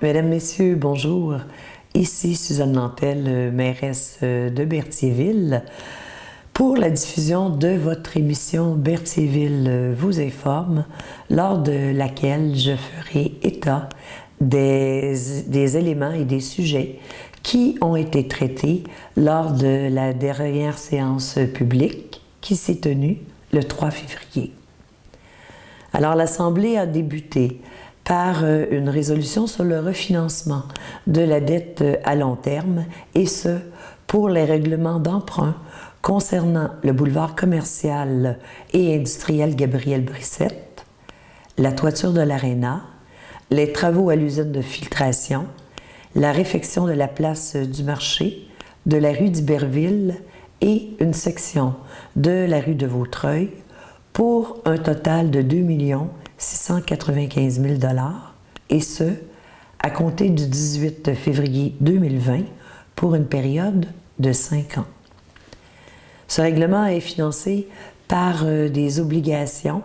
Mesdames, Messieurs, bonjour. Ici Suzanne Nantel, mairesse de Berthierville, pour la diffusion de votre émission Berthierville vous informe, lors de laquelle je ferai état des éléments et des sujets qui ont été traités lors de la dernière séance publique qui s'est tenue le 3 février. Alors, l'Assemblée a débuté par une résolution sur le refinancement de la dette à long terme, et ce, pour les règlements d'emprunt concernant le boulevard commercial et industriel Gabriel-Brissette, la toiture de l'Aréna, les travaux à l'usine de filtration, la réfection de la place du marché, de la rue d'Iberville et une section de la rue de Vaudreuil, pour un total de 2 695 000 $, et ce, à compter du 18 février 2020, pour une période de 5 ans. Ce règlement est financé par des obligations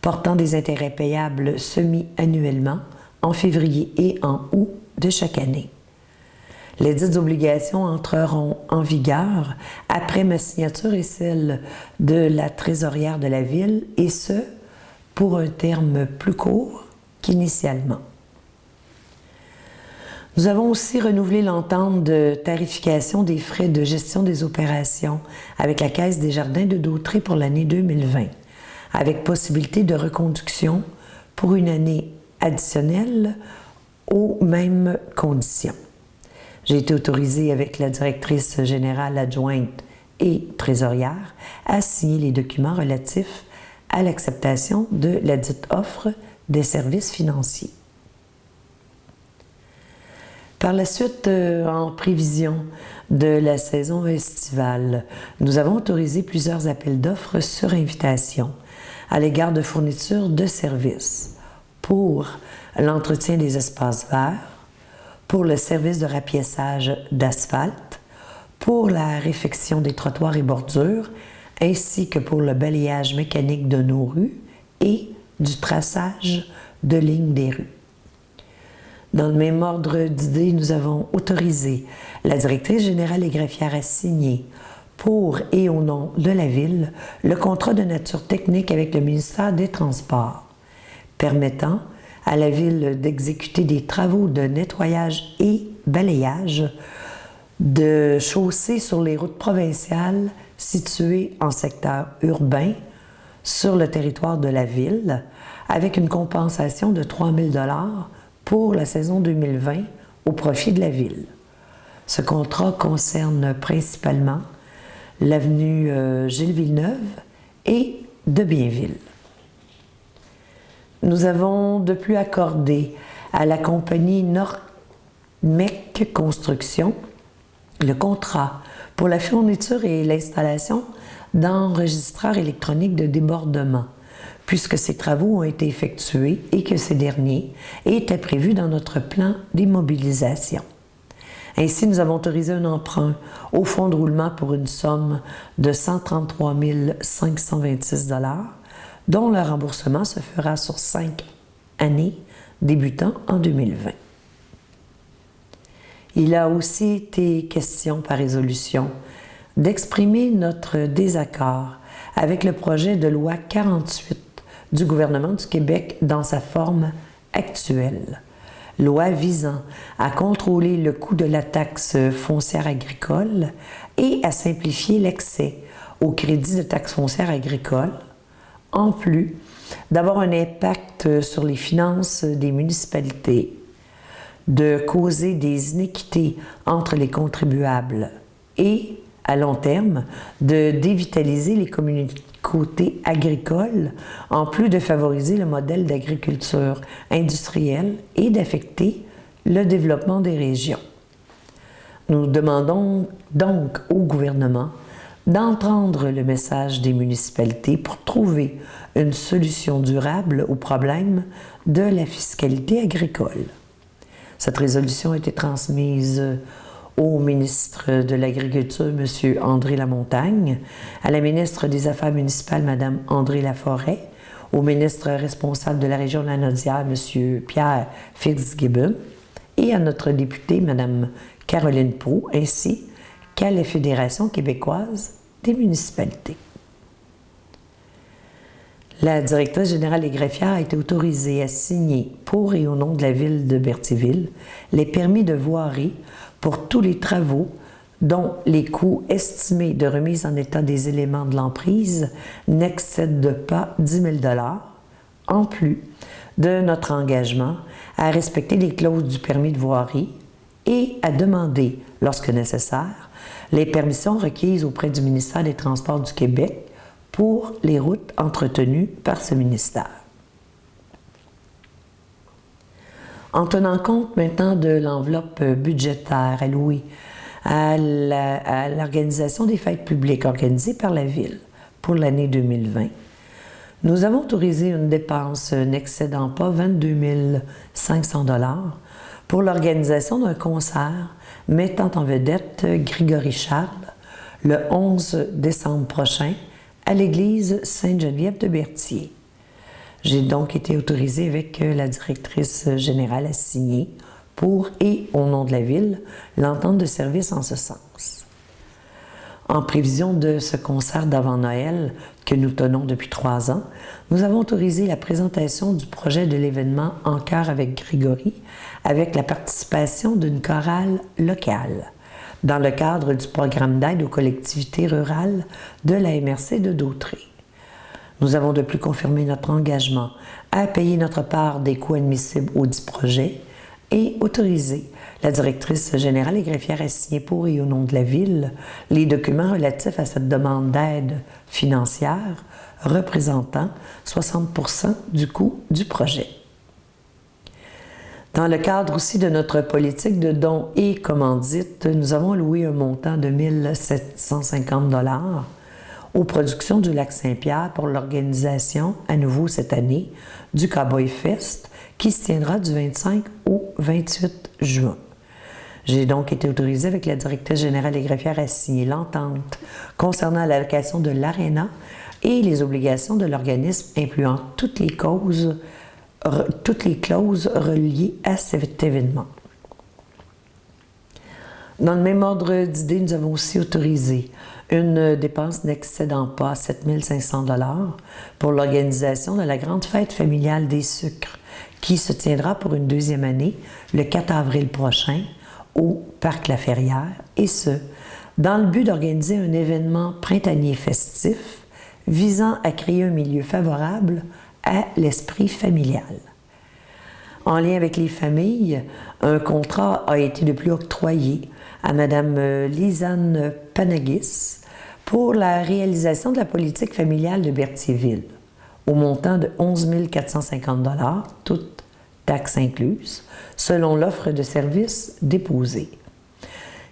portant des intérêts payables semi-annuellement en février et en août de chaque année. Les dites obligations entreront en vigueur après ma signature et celle de la trésorière de la Ville, et ce, pour un terme plus court qu'initialement. Nous avons aussi renouvelé l'entente de tarification des frais de gestion des opérations avec la Caisse des Jardins de Dautrey pour l'année 2020, avec possibilité de reconduction pour une année additionnelle aux mêmes conditions. J'ai été autorisée avec la directrice générale adjointe et trésorière à signer les documents relatifs à l'acceptation de la dite offre des services financiers. Par la suite, en prévision de la saison estivale, nous avons autorisé plusieurs appels d'offres sur invitation à l'égard de fournitures de services pour l'entretien des espaces verts, pour le service de rapiessage d'asphalte, pour la réfection des trottoirs et bordures, ainsi que pour le balayage mécanique de nos rues et du traçage de lignes des rues. Dans le même ordre d'idées, nous avons autorisé la directrice générale et greffière à signer pour et au nom de la Ville le contrat de nature technique avec le ministère des Transports, permettant à la Ville d'exécuter des travaux de nettoyage et balayage de chaussées sur les routes provinciales situées en secteur urbain sur le territoire de la Ville, avec une compensation de 3 000 $ pour la saison 2020 au profit de la Ville. Ce contrat concerne principalement l'avenue Gilles Villeneuve et de Bienville. Nous avons de plus accordé à la compagnie Nordmec Construction le contrat pour la fourniture et l'installation d'enregistreurs électroniques de débordement, puisque ces travaux ont été effectués et que ces derniers étaient prévus dans notre plan d'immobilisation. Ainsi, nous avons autorisé un emprunt au fonds de roulement pour une somme de 133 526 $, dont le remboursement se fera sur 5 années, débutant en 2020. Il a aussi été question par résolution d'exprimer notre désaccord avec le projet de loi 48 du gouvernement du Québec dans sa forme actuelle. Loi visant à contrôler le coût de la taxe foncière agricole et à simplifier l'accès au crédit de taxe foncière agricole, en plus d'avoir un impact sur les finances des municipalités, de causer des inéquités entre les contribuables et, à long terme, de dévitaliser les communautés agricoles, en plus de favoriser le modèle d'agriculture industrielle et d'affecter le développement des régions. Nous demandons donc au gouvernement d'entendre le message des municipalités pour trouver une solution durable au problème de la fiscalité agricole. Cette résolution a été transmise au ministre de l'Agriculture, M. André Lamontagne, à la ministre des Affaires municipales, Mme André Laforêt, au ministre responsable de la région de la Naudière, M. Pierre Fitzgibbon, et à notre députée, Mme Caroline Proulx, ainsi qu'à la Fédération québécoise des municipalités. La directrice générale et greffière a été autorisée à signer pour et au nom de la ville de Berthierville les permis de voirie pour tous les travaux dont les coûts estimés de remise en état des éléments de l'emprise n'excèdent pas 10 000 $, en plus de notre engagement à respecter les clauses du permis de voirie et à demander, lorsque nécessaire, les permissions requises auprès du ministère des Transports du Québec pour les routes entretenues par ce ministère. En tenant compte maintenant de l'enveloppe budgétaire allouée à l'organisation des fêtes publiques organisées par la Ville pour l'année 2020, nous avons autorisé une dépense n'excédant pas 22 500 $ pour l'organisation d'un concert mettant en vedette Grégory Charles le 11 décembre prochain à l'église Sainte-Geneviève de Berthier. J'ai donc été autorisée avec la directrice générale à signer pour et au nom de la Ville l'entente de service en ce sens. En prévision de ce concert d'avant-Noël que nous tenons depuis 3 ans, nous avons autorisé la présentation du projet de l'événement En chœur avec Grégory avec la participation d'une chorale locale dans le cadre du programme d'aide aux collectivités rurales de la MRC de Dautré. Nous avons de plus confirmé notre engagement à payer notre part des coûts admissibles audit projet et autorisé la directrice générale et greffière à signer pour et au nom de la Ville les documents relatifs à cette demande d'aide financière représentant 60 % du coût du projet. Dans le cadre aussi de notre politique de dons et commandites, nous avons alloué un montant de 1 750 $ aux productions du Lac-Saint-Pierre pour l'organisation, à nouveau cette année, du Cowboy Fest qui se tiendra du 25 au 28 juin. J'ai donc été autorisée avec la directrice générale et greffière à signer l'entente concernant l'allocation de l'aréna et les obligations de l'organisme incluant toutes les clauses reliées à cet événement. Dans le même ordre d'idées, nous avons aussi autorisé une dépense n'excédant pas 7 500 $ pour l'organisation de la grande fête familiale des sucres qui se tiendra pour une 2e année le 4 avril prochain au Parc La Ferrière, et ce, dans le but d'organiser un événement printanier festif visant à créer un milieu favorable à l'esprit familial. En lien avec les familles, un contrat a été de plus octroyé à Mme Lisanne Panagis pour la réalisation de la politique familiale de Berthierville, au montant de 11 450 $, toutes taxes incluses, selon l'offre de services déposée.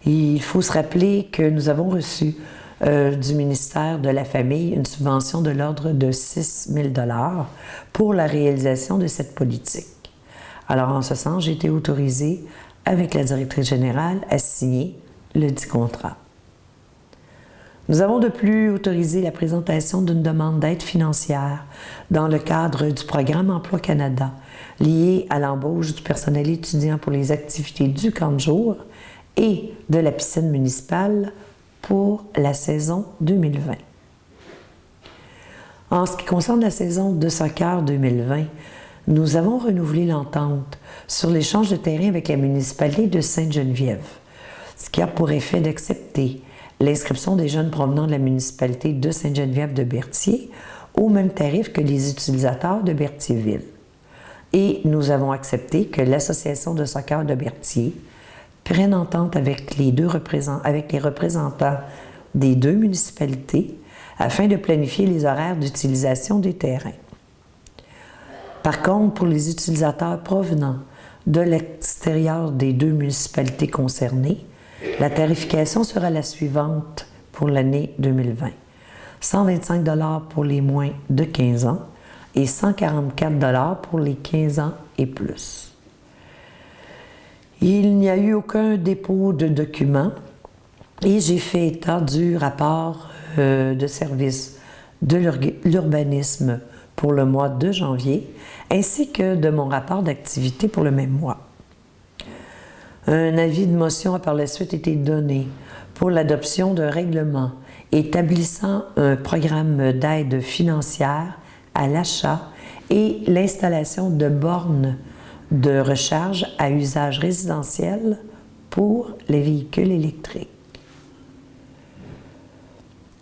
Il faut se rappeler que nous avons reçu du ministère de la Famille une subvention de l'ordre de 6 000 $ pour la réalisation de cette politique. Alors, en ce sens, j'ai été autorisée avec la directrice générale à signer le dit contrat. Nous avons de plus autorisé la présentation d'une demande d'aide financière dans le cadre du programme Emploi Canada lié à l'embauche du personnel étudiant pour les activités du camp de jour et de la piscine municipale pour la saison 2020. En ce qui concerne la saison de soccer 2020, nous avons renouvelé l'entente sur l'échange de terrain avec la municipalité de Sainte-Geneviève, ce qui a pour effet d'accepter l'inscription des jeunes provenant de la municipalité de Sainte-Geneviève de Berthier au même tarif que les utilisateurs de Berthierville. Et nous avons accepté que l'Association de soccer de Berthier prenne entente avec les représentants des 2 municipalités afin de planifier les horaires d'utilisation des terrains. Par contre, pour les utilisateurs provenant de l'extérieur des 2 municipalités concernées, la tarification sera la suivante pour l'année 2020. 125 $ pour les moins de 15 ans et 144 $ pour les 15 ans et plus. Il n'y a eu aucun dépôt de documents et j'ai fait état du rapport de service de l'urbanisme pour le mois de janvier, ainsi que de mon rapport d'activité pour le même mois. Un avis de motion a par la suite été donné pour l'adoption d'un règlement établissant un programme d'aide financière à l'achat et l'installation de bornes de recharge à usage résidentiel pour les véhicules électriques.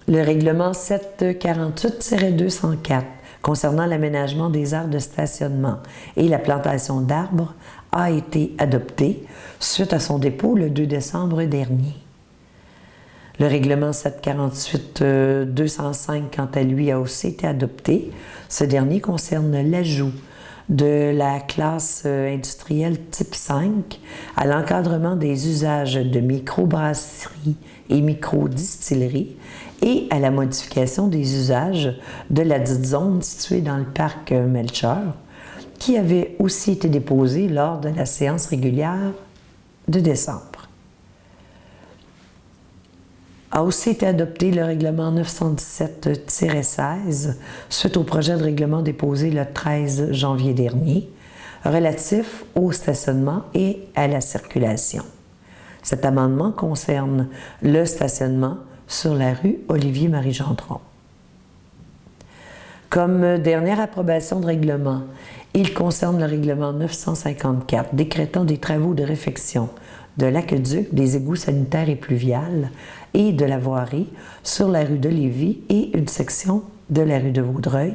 Le règlement 748-204 concernant l'aménagement des aires de stationnement et la plantation d'arbres a été adopté suite à son dépôt le 2 décembre dernier. Le règlement 748-205, quant à lui, a aussi été adopté. Ce dernier concerne l'ajout de la classe industrielle type 5 à l'encadrement des usages de microbrasseries et microdistilleries et à la modification des usages de la dite zone située dans le parc Melchior, qui avait aussi été déposé lors de la séance régulière de décembre. A aussi été adopté le règlement 917-16 suite au projet de règlement déposé le 13 janvier dernier, relatif au stationnement et à la circulation. Cet amendement concerne le stationnement sur la rue Olivier-Marie-Gendron. Comme dernière approbation de règlement, il concerne le règlement 954 décrétant des travaux de réfection de l'aqueduc, des égouts sanitaires et pluviales et de la voirie sur la rue de Lévis et une section de la rue de Vaudreuil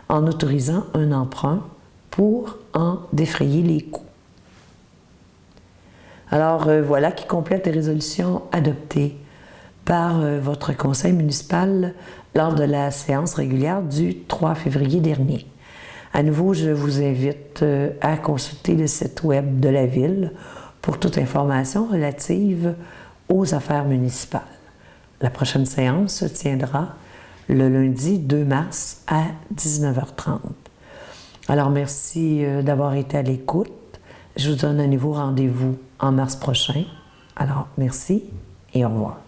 en autorisant un emprunt pour en défrayer les coûts. Alors voilà qui complète les résolutions adoptées par votre conseil municipal lors de la séance régulière du 3 février dernier. À nouveau, je vous invite à consulter le site web de la Ville pour toute information relative aux affaires municipales. La prochaine séance se tiendra le lundi 2 mars à 19h30. Alors, merci d'avoir été à l'écoute. Je vous donne à nouveau rendez-vous en mars prochain. Alors, merci et au revoir.